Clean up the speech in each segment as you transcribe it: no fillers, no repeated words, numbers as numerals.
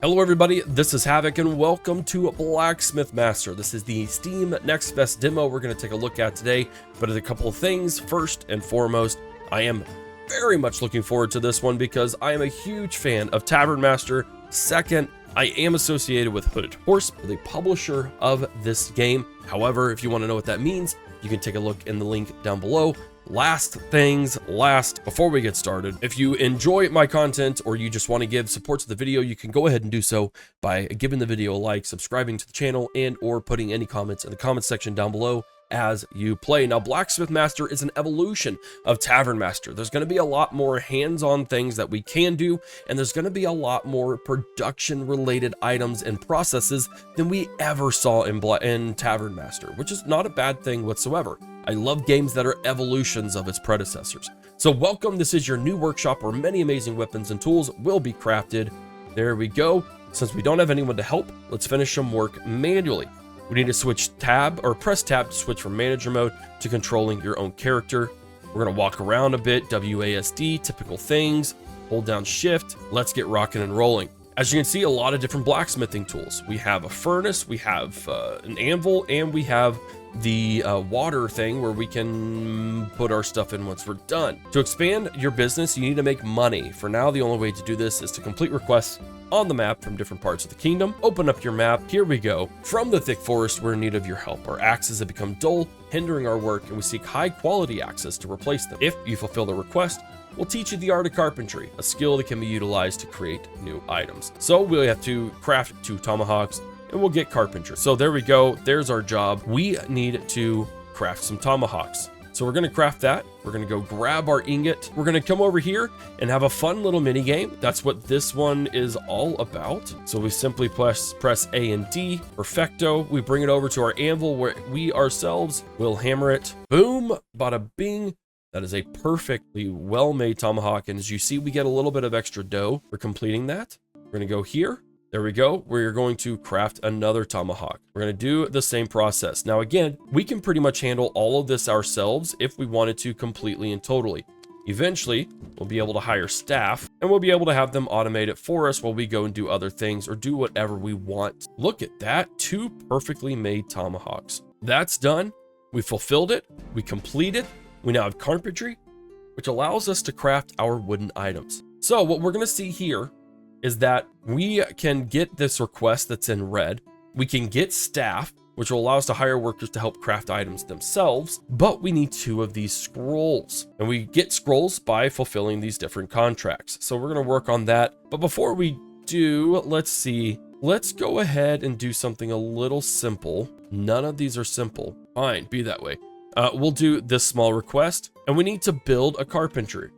Hello everybody, this is Havoc and welcome to Blacksmith Master. This is the Steam Next Best demo we're going to take a look at today, but a couple of things. First and foremost, I am very much looking forward to this one because I am a huge fan of Tavern Master. Second, I am associated with Hooded Horse, the publisher of this game. However, if you want to know what that means, you can take a look in the link down below. Last things last, before we get started, if you enjoy my content or you just want to give support to the video, you can go ahead and do so by giving the video a like, subscribing to the channel, and or putting any comments in the comment section down below as you play. Now, Blacksmith Master is an evolution of Tavern Master. There's going to be a lot more hands-on things that we can do, and there's going to be a lot more production-related items and processes than we ever saw in Tavern Master, which is not a bad thing whatsoever. I love games that are evolutions of its predecessors. So welcome, this is your new workshop where many amazing weapons and tools will be crafted. There we go. Since we don't have anyone to help, let's finish some work manually. We need to switch tab or press tab to switch from manager mode to controlling your own character. We're gonna walk around a bit, WASD, typical things, hold down shift. Let's get rocking and rolling. As you can see, a lot of different blacksmithing tools. We have a furnace, we have an anvil, and we have the water thing where we can put our stuff in once we're done. To expand your business, you need to make money. For now, the only way to do this is to complete requests on the map from different parts of the kingdom. Open up your map. Here we go. From the thick forest, we're in need of your help. Our axes have become dull, hindering our work, and we seek high quality axes to replace them. If you fulfill the request, we'll teach you the art of carpentry, a skill that can be utilized to create new items. So we'll have to craft 2 tomahawks and we'll get carpentry. So there we go. There's our job. We need to craft some tomahawks. So we're going to craft that. We're going to go grab our ingot. We're going to come over here and have a fun little mini game. That's what this one is all about. So we simply press A and D, perfecto. We bring it over to our anvil where we ourselves will hammer it. Boom, bada bing. That is a perfectly well-made tomahawk. And as you see, we get a little bit of extra dough for completing that. We're going to go here. There we go. We're going to craft another tomahawk. We're going to do the same process. Now, again, we can pretty much handle all of this ourselves if we wanted to completely and totally. Eventually, we'll be able to hire staff and we'll be able to have them automate it for us while we go and do other things or do whatever we want. Look at that. 2 perfectly made tomahawks. That's done. We fulfilled it. We completed. We now have carpentry, which allows us to craft our wooden items. So what we're going to see here is that we can get this request that's in red. We can get staff, which will allow us to hire workers to help craft items themselves, but we need 2 of these scrolls. And we get scrolls by fulfilling these different contracts. So we're going to work on that. But before we do, let's see. Let's go ahead and do something a little simple. None of these are simple. Fine, be that way. We'll do this small request, and we need to build a carpentry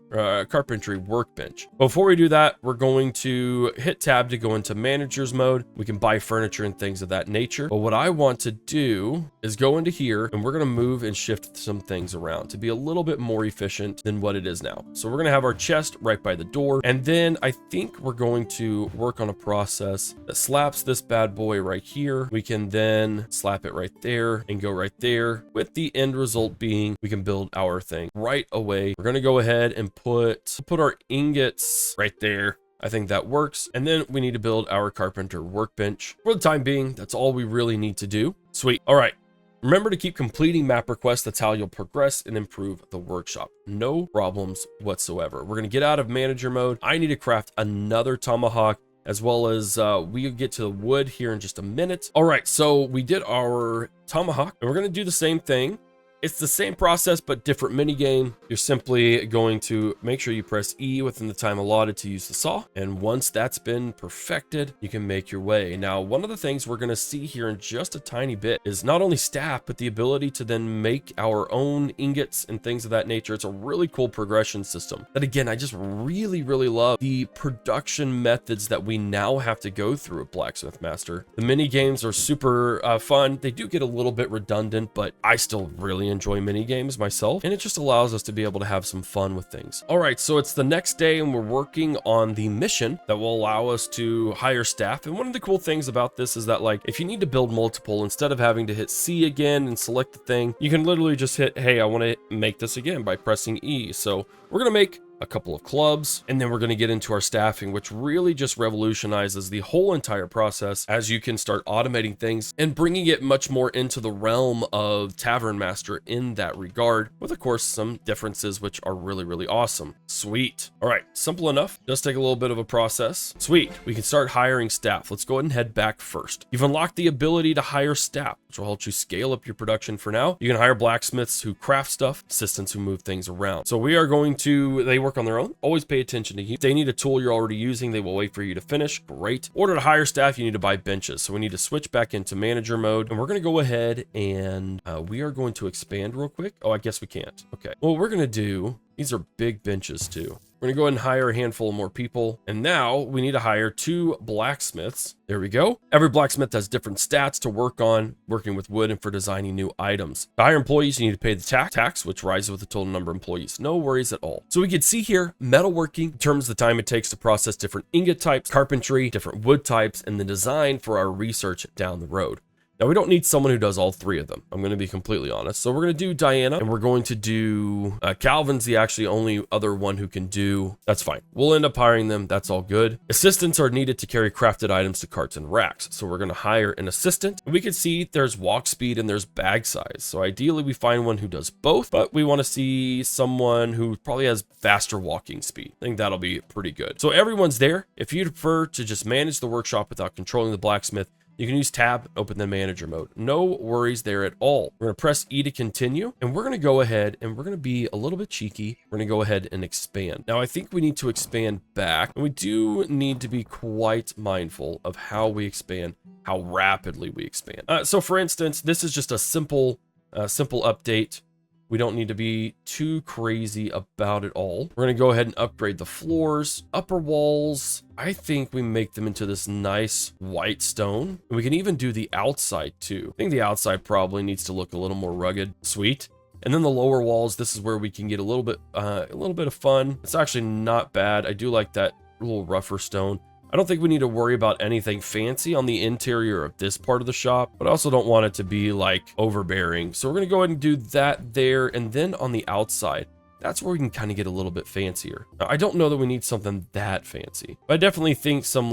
workbench. Before we do that, we're going to hit tab to go into manager's mode. We can buy furniture and things of that nature. But what I want to do is go into here, and we're going to move and shift some things around to be a little bit more efficient than what it is now. So we're going to have our chest right by the door, and then I think we're going to work on a process that slaps this bad boy right here. We can then slap it right there and go right there, with the end result being we can build our thing right away. We're going to go ahead and put our ingots right there. I think that works. And then we need to build our carpenter workbench. For the time being, that's all we really need to do. Sweet. All right. Remember to keep completing map requests. That's how you'll progress and improve the workshop. No problems whatsoever. We're going to get out of manager mode. I need to craft another tomahawk, as well as we'll get to the wood here in just a minute. All right, so we did our tomahawk, and we're going to do the same thing. It's the same process, but different mini game. You're simply going to make sure you press E within the time allotted to use the saw. And once that's been perfected, you can make your way. Now, one of the things we're going to see here in just a tiny bit is not only staff, but the ability to then make our own ingots and things of that nature. It's a really cool progression system. That again, I just really love the production methods that we now have to go through at Blacksmith Master. The mini games are super fun. They do get a little bit redundant, but I still really enjoy mini games myself, and it just allows us to be able to have some fun with things. All right, so it's the next day and we're working on the mission that will allow us to hire staff. And one of the cool things about this is that, like, if you need to build multiple, instead of having to hit C again and select the thing, you can literally just hit, hey, I want to make this again by pressing E. So we're going to make a couple of clubs, and then we're going to get into our staffing, which really just revolutionizes the whole entire process, as you can start automating things and bringing it much more into the realm of Tavern Master in that regard, with of course some differences which are really, really awesome. Sweet. All right, simple enough. Does take a little bit of a process. Sweet. We can start hiring staff. Let's go ahead and head back first. You've unlocked the ability to hire staff, which will help you scale up your production for now. You can hire blacksmiths who craft stuff, assistants who move things around. So we are going to, they work on their own. Always pay attention to you. If they need a tool you're already using, they will wait for you to finish. Great. In order to hire staff, you need to buy benches. So we need to switch back into manager mode, and we're going to go ahead and we are going to expand real quick. Oh, I guess we can't. Okay. Well, we're going to do, these are big benches too. We're gonna go ahead and hire a handful of more people. And now we need to hire 2 blacksmiths. There we go. Every blacksmith has different stats to work on, working with wood and for designing new items. To hire employees, you need to pay the tax, which rises with the total number of employees. No worries at all. So we can see here, metalworking determines the time it takes to process different ingot types, carpentry, different wood types, and the design for our research down the road. Now, we don't need someone who does all 3 of them. I'm going to be completely honest. So we're going to do Diana, and we're going to do Calvin's the actually only other one who can do. That's fine. We'll end up hiring them. That's all good. Assistants are needed to carry crafted items to carts and racks. So we're going to hire an assistant. And we can see there's walk speed and there's bag size. So ideally, we find one who does both, but we want to see someone who probably has faster walking speed. I think that'll be pretty good. So everyone's there. If you prefer to just manage the workshop without controlling the blacksmith, you can use tab, open the manager mode. No worries there at all. We're gonna press E to continue, and we're gonna go ahead and we're gonna be a little bit cheeky. We're gonna go ahead and expand. Now, I think we need to expand back, and we do need to be quite mindful of how we expand, how rapidly we expand. So for instance, this is just a simple update. We don't need to be too crazy about it all. We're gonna go ahead and upgrade the floors, upper walls. I think we make them into this nice white stone. And we can even do the outside too. I think the outside probably needs to look a little more rugged. Sweet. And then the lower walls, this is where we can get a little bit of fun. It's actually not bad. I do like that little rougher stone. I don't think we need to worry about anything fancy on the interior of this part of the shop, but I also don't want it to be like overbearing. So we're going to go ahead and do that there. And then on the outside, that's where we can kind of get a little bit fancier. Now, I don't know that we need something that fancy, but I definitely think some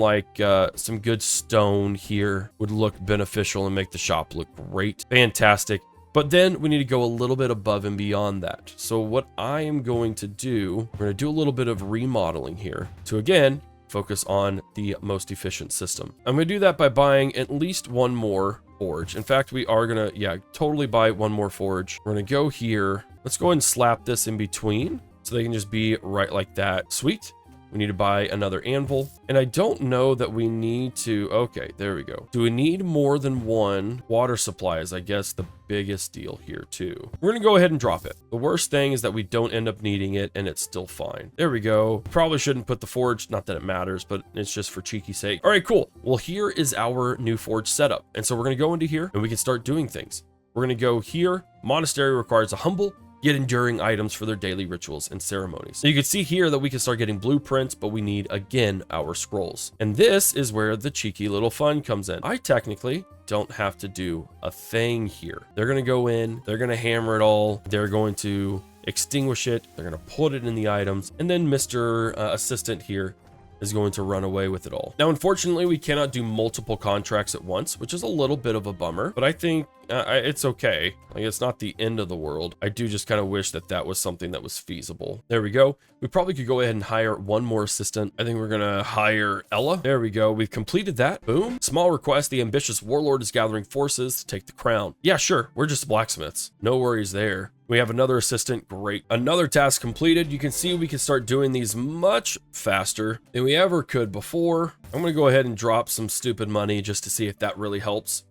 good stone here would look beneficial and make the shop look great. Fantastic. But then we need to go a little bit above and beyond that. So what I am going to do, we're going to do a little bit of remodeling here to, again, focus on the most efficient system. I'm going to do that by buying at least one more forge. In fact, we are going to, totally buy one more forge. We're going to go here. Let's go ahead and slap this in between so they can just be right like that. Sweet. We need to buy another anvil. And I don't know that we need to, okay, there we go. Do we need more than one? Water supply is, I guess, the biggest deal here too. We're gonna go ahead and drop it. The worst thing is that we don't end up needing it and it's still fine. There we go. Probably shouldn't put the forge, not that it matters, but it's just for cheeky sake. All right, cool. Well, here is our new forge setup. And so we're gonna go into here and we can start doing things. We're gonna go here. Monastery requires a humble yet enduring items for their daily rituals and ceremonies. So you can see here that we can start getting blueprints, but we need, again, our scrolls. And this is where the cheeky little fun comes in. I technically don't have to do a thing here. They're going to go in, they're going to hammer it all, they're going to extinguish it, they're going to put it in the items, and then Mr. Assistant here is going to run away with it all. Now, unfortunately, we cannot do multiple contracts at once, which is a little bit of a bummer, but I think it's okay. Like, it's not the end of the world. I do just kind of wish that that was something that was feasible. There we go. We probably could go ahead and hire one more assistant. I think we're gonna hire Ella. There we go. We've completed that. Boom. Small request. The ambitious warlord is gathering forces to take the crown. Yeah, sure. We're just blacksmiths. No worries there. We have another assistant. Great. Another task completed. You can see we can start doing these much faster than we ever could before. I'm going to go ahead and drop some stupid money just to see if that really helps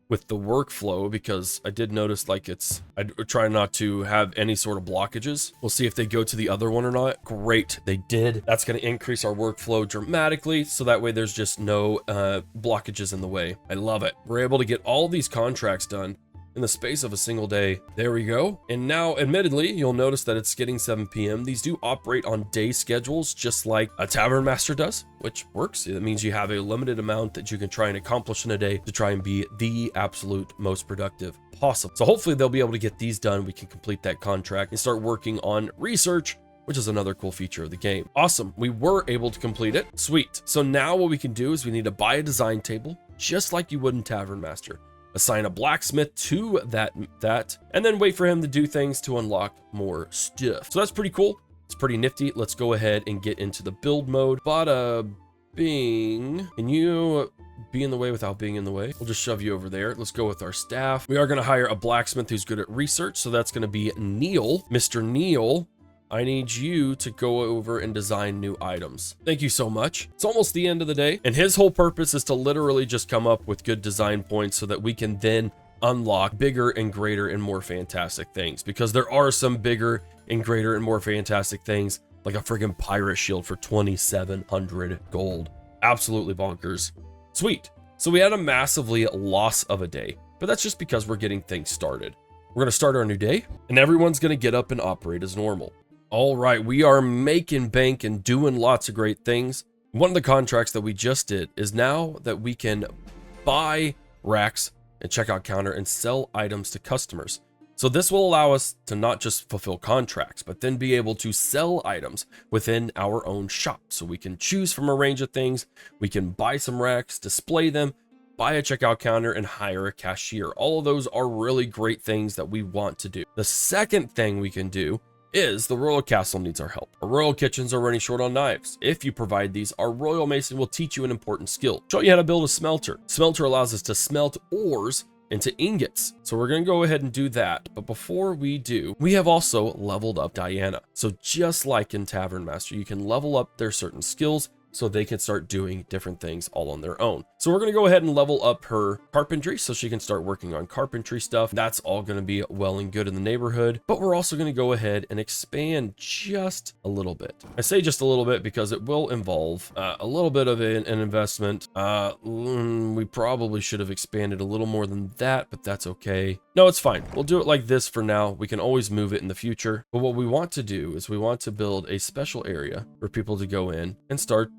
with the workflow, because I did notice like I try not to have any sort of blockages. We'll see if they go to the other one or not. Great, they did. That's going to increase our workflow dramatically, so that way there's just no blockages in the way. I love it. We're able to get all these contracts done in the space of a single day. There we go. And now, admittedly, you'll notice that it's getting 7 p.m. These do operate on day schedules, just like a Tavern Master does, which works. It means you have a limited amount that you can try and accomplish in a day to try and be the absolute most productive possible. So hopefully they'll be able to get these done. We can complete that contract and start working on research, which is another cool feature of the game. Awesome, we were able to complete it. Sweet. So now what we can do is we need to buy a design table, just like you would in Tavern Master. Assign a blacksmith to that, and then wait for him to do things to unlock more stuff. So that's pretty cool. It's pretty nifty. Let's go ahead and get into the build mode. Bada bing. Can you be in the way without being in the way? We'll just shove you over there. Let's go with our staff. We are going to hire a blacksmith who's good at research. So that's going to be Neil. Mr. Neil, I need you to go over and design new items. Thank you so much. It's almost the end of the day, and his whole purpose is to literally just come up with good design points so that we can then unlock bigger and greater and more fantastic things, because there are some bigger and greater and more fantastic things, like a friggin' pirate shield for 2,700 gold. Absolutely bonkers. Sweet. So we had a massively loss of a day, but that's just because we're getting things started. We're going to start our new day, and everyone's going to get up and operate as normal. All right, we are making bank and doing lots of great things. One of the contracts that we just did is now that we can buy racks and checkout counter and sell items to customers. So this will allow us to not just fulfill contracts, but then be able to sell items within our own shop. So we can choose from a range of things. We can buy some racks, display them, buy a checkout counter, and hire a cashier. All of those are really great things that we want to do. The second thing we can do is the Royal Castle needs our help. Our Royal Kitchens are running short on knives. If you provide these, our Royal Mason will teach you an important skill. Show you how to build a smelter. Smelter allows us to smelt ores into ingots. So we're going to go ahead and do that. But before we do, we have also leveled up Diana. So just like in Tavern Master, you can level up their certain skills so they can start doing different things all on their own. So we're going to go ahead and level up her carpentry so she can start working on carpentry stuff. That's all going to be well and good in the neighborhood, but we're also going to go ahead and expand just a little bit. I say just a little bit because it will involve a little bit of an investment. We probably should have expanded a little more than that, but that's okay. No, it's fine. We'll do it like this for now. We can always move it in the future. But what we want to do is we want to build a special area for people to go in and start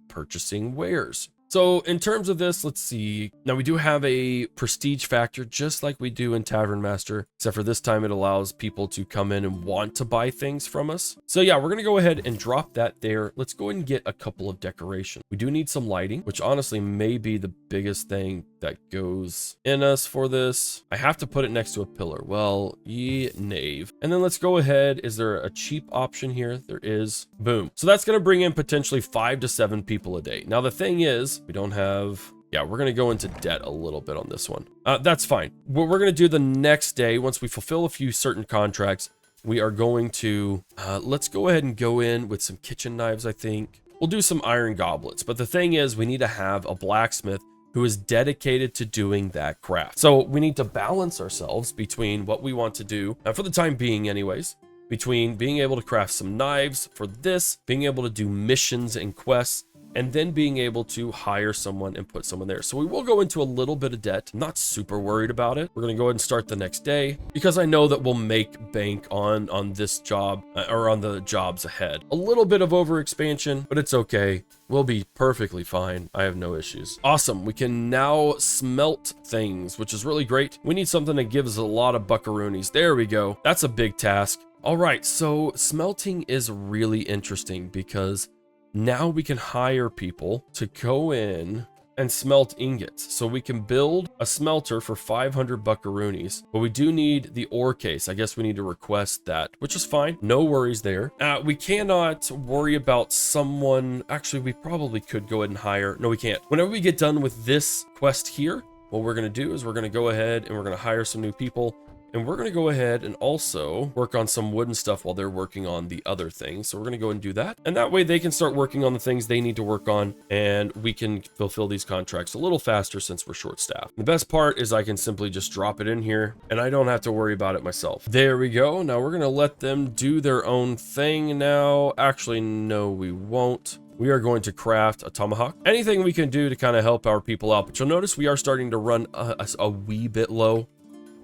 purchasing wares. So in terms of this, let's see. Now we do have a prestige factor just like we do in Tavern Master, except for this time it allows people to come in and want to buy things from us. So yeah, we're going to go ahead and drop that there. Let's go ahead and get a couple of decorations. We do need some lighting, which honestly may be the biggest thing that goes in us for this. I have to put it next to a pillar. Well, ye knave. And then let's go ahead. Is there a cheap option here? There is. Boom. So that's going to bring in potentially 5 to 7 people a day. Now the thing is, we don't have, yeah, we're going to go into debt a little bit on this one. That's fine. What we're going to do the next day, once we fulfill a few certain contracts, we are going to, let's go ahead and go in with some kitchen knives, I think. We'll do some iron goblets. But the thing is, we need to have a blacksmith who is dedicated to doing that craft. So we need to balance ourselves between what we want to do, for the time being anyways, between being able to craft some knives for this, being able to do missions and quests, and then being able to hire someone and put someone there. So we will go into a little bit of debt. I'm not super worried about it. We're going to go ahead and start the next day because I know that we'll make bank on this job or on the jobs ahead. A little bit of over expansion, but it's okay. We'll be perfectly fine. I have no issues. Awesome. We can now smelt things, which is really great. We need something that gives a lot of buckaroonies. There we go. That's a big task. All right. So smelting is really interesting because now we can hire people to go in and smelt ingots. So we can build a smelter for 500 buckaroonies, but we do need the ore case. I guess we need to request that, which is fine. No worries there. We cannot worry about someone. Actually, we probably could go ahead and hire. No, we can't. Whenever we get done with this quest here, what we're going to do is we're going to go ahead and we're going to hire some new people. And we're going to go ahead and also work on some wooden stuff while they're working on the other things. So we're going to go and do that. And that way they can start working on the things they need to work on. And we can fulfill these contracts a little faster since we're short staffed. The best part is I can simply just drop it in here and I don't have to worry about it myself. There we go. Now we're going to let them do their own thing now. Actually, no, we won't. We are going to craft a tomahawk. Anything we can do to kind of help our people out. But you'll notice we are starting to run a wee bit low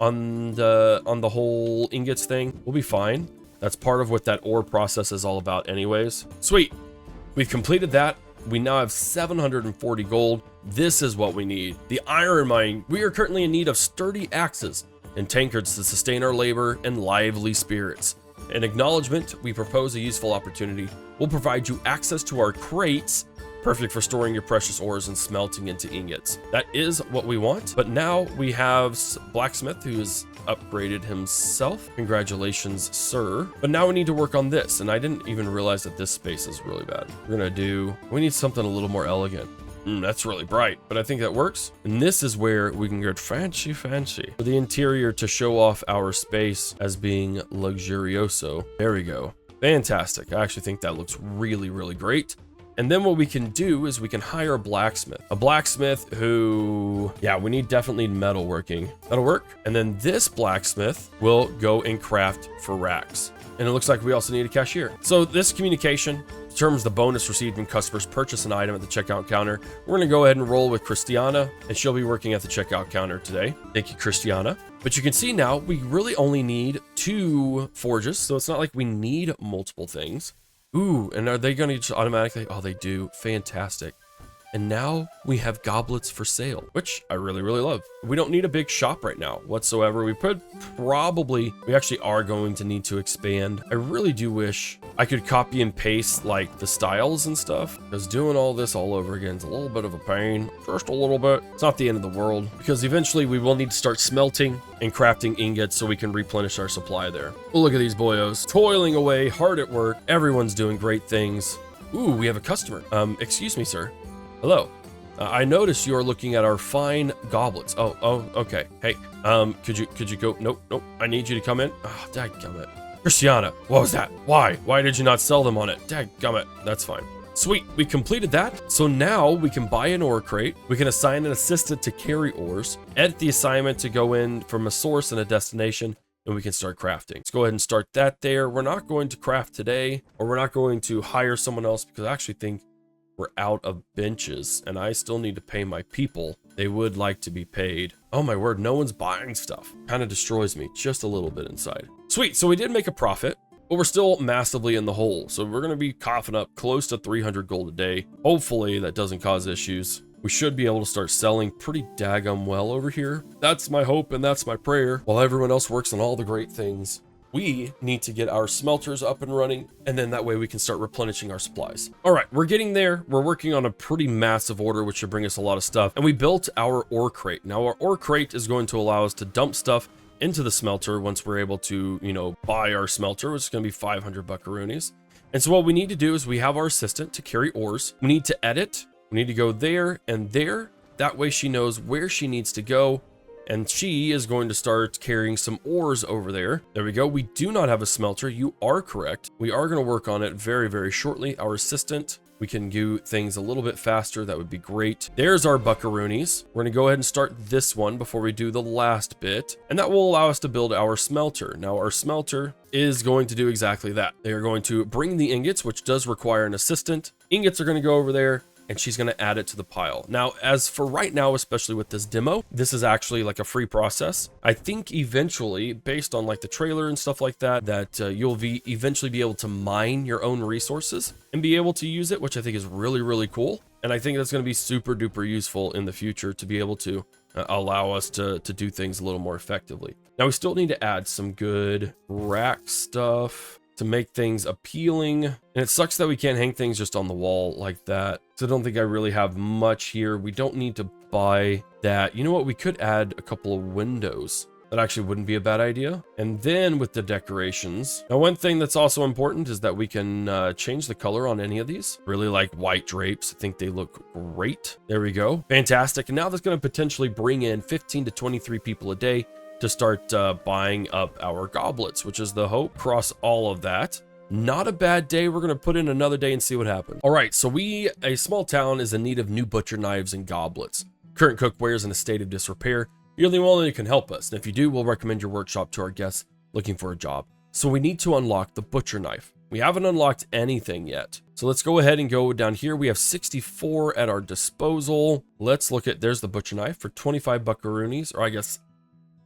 on the whole ingots thing. We'll be fine. That's part of what that ore process is all about anyways. Sweet. We've completed that. We now have 740 gold. This is what we need. The iron mine. We are currently in need of sturdy axes and tankards to sustain our labor and lively spirits. In acknowledgement, we propose a useful opportunity. We'll provide you access to our crates, perfect for storing your precious ores and smelting into ingots. That is what we want. But now we have Blacksmith, who has upgraded himself. Congratulations, sir. But now we need to work on this, and I didn't even realize that this space is really bad. We need something a little more elegant. That's really bright, but I think that works. And this is where we can get fancy for the interior to show off our space as being luxurioso. There we go. Fantastic. I actually think that looks really, really great. And then what we can do is we can hire a blacksmith who, yeah, we definitely need metalworking. That'll work. And then this blacksmith will go and craft for racks. And it looks like we also need a cashier. So this communication determines the bonus received when customers purchase an item at the checkout counter. We're gonna go ahead and roll with Christiana, and she'll be working at the checkout counter today. Thank you, Christiana. But you can see now we really only need 2 forges, so it's not like we need multiple things. Ooh, and are they gonna just automatically? Oh, they do. Fantastic. And now we have goblets for sale, which I really, really love. We don't need a big shop right now whatsoever. We actually are going to need to expand. I really do wish I could copy and paste like the styles and stuff, because doing all this all over again is a little bit of a pain, just a little bit. It's not the end of the world, because eventually we will need to start smelting and crafting ingots so we can replenish our supply there. Well, look at these boyos, toiling away, hard at work. Everyone's doing great things. Ooh, we have a customer. Excuse me, sir. Hello. I noticed you are looking at our fine goblets. Oh, okay. Hey, could you go? Nope. I need you to come in. Oh, dadgummit. Christiana, what was that? Why did you not sell them on it? Dadgummit. That's fine. Sweet, we completed that. So now we can buy an ore crate. We can assign an assistant to carry ores, edit the assignment to go in from a source and a destination, and we can start crafting. Let's go ahead and start that there. We're not going to craft today, or we're not going to hire someone else, because I actually think we're out of benches and I still need to pay my people. They would like to be paid. Oh my word, no one's buying stuff. Kind of destroys me just a little bit inside. Sweet, so we did make a profit, but we're still massively in the hole. So we're gonna be coughing up close to 300 gold a day. Hopefully that doesn't cause issues. We should be able to start selling pretty daggum well over here. That's my hope and that's my prayer. While everyone else works on all the great things, we need to get our smelters up and running, and then that way we can start replenishing our supplies. All right, we're getting there. We're working on a pretty massive order, which should bring us a lot of stuff. And we built our ore crate. Now our ore crate is going to allow us to dump stuff into the smelter once we're able to, buy our smelter, which is going to be 500 buckaroonies. And so what we need to do is we have our assistant to carry ores. We need to edit. We need to go there and there. That way she knows where she needs to go. And she is going to start carrying some ores over there. There we go. We do not have a smelter. You are correct. We are going to work on it very, very shortly. Our assistant, we can do things a little bit faster. That would be great. There's our buckaroonies. We're going to go ahead and start this one before we do the last bit. And that will allow us to build our smelter. Now our smelter is going to do exactly that. They are going to bring the ingots, which does require an assistant. Ingots are going to go over there, and she's going to add it to the pile. Now, as for right now, especially with this demo, this is actually like a free process. I think eventually, based on like the trailer and stuff like that, you'll eventually be able to mine your own resources and be able to use it, which I think is really, really cool. And I think that's going to be super duper useful in the future to be able to allow us to do things a little more effectively. Now, we still need to add some good rack stuff to make things appealing. And it sucks that we can't hang things just on the wall like that. So I don't think I really have much here. We don't need to buy that. You know what? We could add a couple of windows. That actually wouldn't be a bad idea. And then with the decorations. Now, one thing that's also important is that we can change the color on any of these. Really like white drapes. I think they look great. There we go. Fantastic. And now that's going to potentially bring in 15 to 23 people a day to start buying up our goblets, which is the hope. Cross all of that. Not a bad day. We're going to put in another day and see what happens. All right, so a small town is in need of new butcher knives and goblets. Current cookware is in a state of disrepair. You're the only one who can help us, and if you do, we'll recommend your workshop to our guests looking for a job. So we need to unlock the butcher knife. We haven't unlocked anything yet. So let's go ahead and go down here. We have 64 at our disposal. Let's look at, there's the butcher knife for 25 buckaroonies, or I guess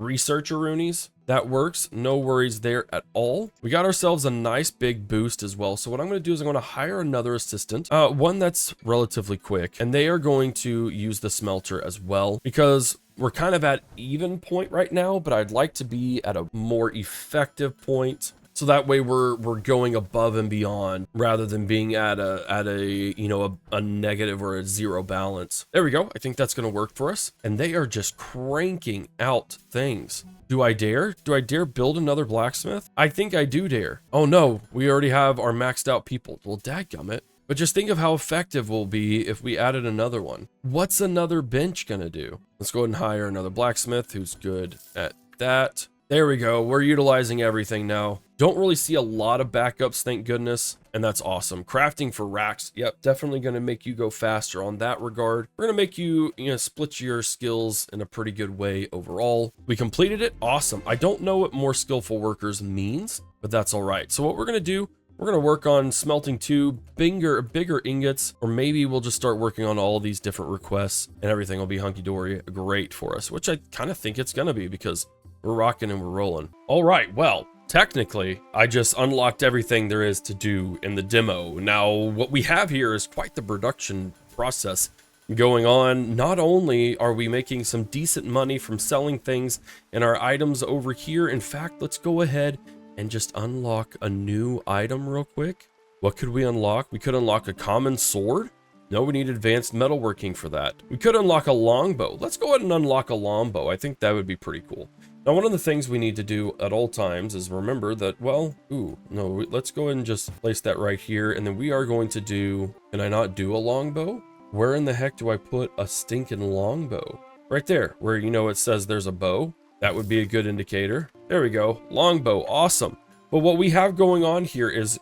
researcheroonies. That works. No worries there at all. We got ourselves a nice big boost as well. So what I'm going to do is I'm going to hire another assistant, one that's relatively quick, and they are going to use the smelter as well, because we're kind of at even point right now, but I'd like to be at a more effective point. So that way we're going above and beyond rather than being at a you know, a negative or a zero balance. There we go. I think that's going to work for us. And they are just cranking out things. Do I dare? Do I dare build another blacksmith? I think I do dare. Oh no, we already have our maxed out people. Well, dadgummit. But just think of how effective we'll be if we added another one. What's another bench gonna do? Let's go ahead and hire another blacksmith who's good at that. There we go. We're utilizing everything now. Don't really see a lot of backups, thank goodness. And that's awesome. Crafting for racks. Yep, definitely going to make you go faster on that regard. We're going to make you, split your skills in a pretty good way overall. We completed it. Awesome. I don't know what more skillful workers means, but that's all right. So what we're going to do, we're going to work on smelting 2 bigger ingots, or maybe we'll just start working on all these different requests and everything will be hunky-dory great for us, which I kind of think it's going to be because we're rocking and we're rolling. All right, well, technically, I just unlocked everything there is to do in the demo. Now, what we have here is quite the production process going on. Not only are we making some decent money from selling things and our items over here, in fact, let's go ahead and just unlock a new item real quick. What could we unlock? We could unlock a common sword. No, we need advanced metalworking for that. We could unlock a longbow. Let's go ahead and unlock a longbow. I think that would be pretty cool. Now, one of the things we need to do at all times is remember that, well, let's go ahead and just place that right here. And then we are going to do, can I not do a longbow? Where in the heck do I put a stinking longbow? Right there, where, it says there's a bow. That would be a good indicator. There we go, longbow, awesome. But what we have going on here is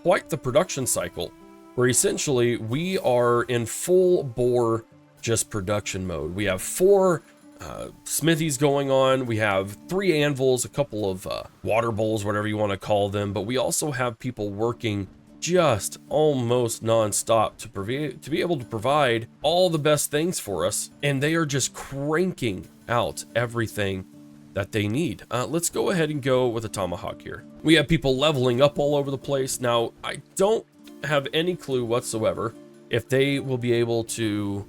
quite the production cycle, where essentially we are in full bore just production mode. We have 4 smithies going on. We have 3 anvils, a couple of water bowls, whatever you want to call them, but we also have people working just almost non-stop to be able to provide all the best things for us, and they are just cranking out everything that they need. Let's go ahead and go with a tomahawk here. We have people leveling up all over the place. Now, I don't have any clue whatsoever if they will be able to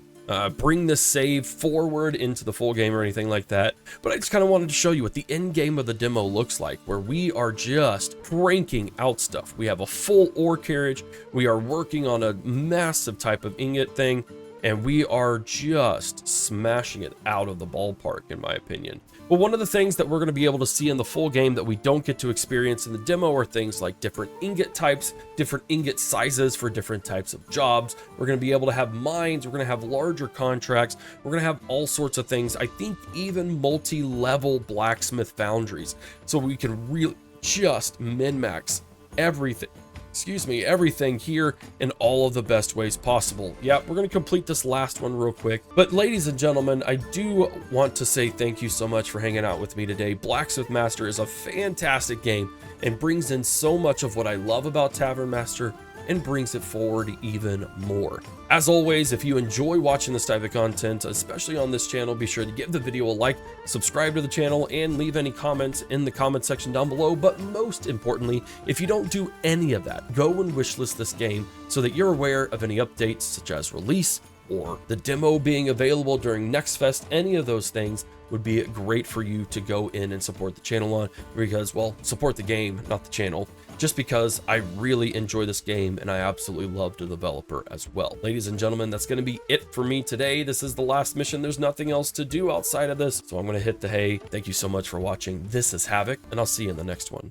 bring this save forward into the full game or anything like that, but I just kind of wanted to show you what the end game of the demo looks like, where we are just cranking out stuff. We have a full ore carriage, we are working on a massive type of ingot thing, and we are just smashing it out of the ballpark, in my opinion. But one of the things that we're going to be able to see in the full game that we don't get to experience in the demo are things like different ingot types, different ingot sizes for different types of jobs. We're going to be able to have mines, we're going to have larger contracts, we're going to have all sorts of things. I think even multi-level blacksmith foundries, so we can really just min-max everything. Everything here in all of the best ways possible. Yeah, we're going to complete this last one real quick. But ladies and gentlemen, I do want to say thank you so much for hanging out with me today. Blacksmith Master is a fantastic game and brings in so much of what I love about Tavern Master and brings it forward even more. As always, if you enjoy watching this type of content, especially on this channel, be sure to give the video a like, subscribe to the channel, and leave any comments in the comment section down below. But most importantly, if you don't do any of that, go and wishlist this game so that you're aware of any updates such as release or the demo being available during Next Fest. Any of those things would be great for you to go in and support the channel on, because, well, support the game, not the channel, just because I really enjoy this game and I absolutely love the developer as well. Ladies and gentlemen, that's going to be it for me today. This is the last mission. There's nothing else to do outside of this, so I'm going to hit the hay. Thank you so much for watching. This is Havoc, and I'll see you in the next one.